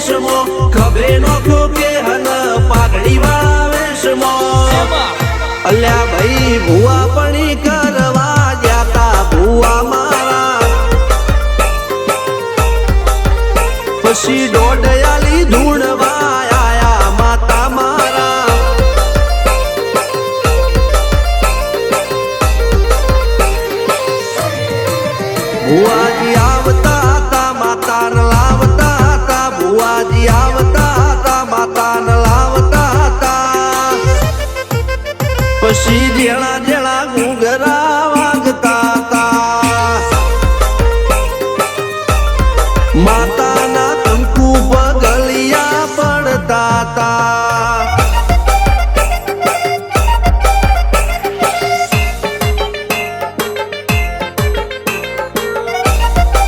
વેશમો ખભે નોખો કે હન પાઘડી વાળા વેશમો અલ્યા ભાઈ ભુવા પણી કરવા જાતા ભુવા મારા પછી દોડયાલી ધૂણવા આયા માતા મારા ભુવાજી આવતા હતા માતા લાવતા હતા ભુવાજી આવતા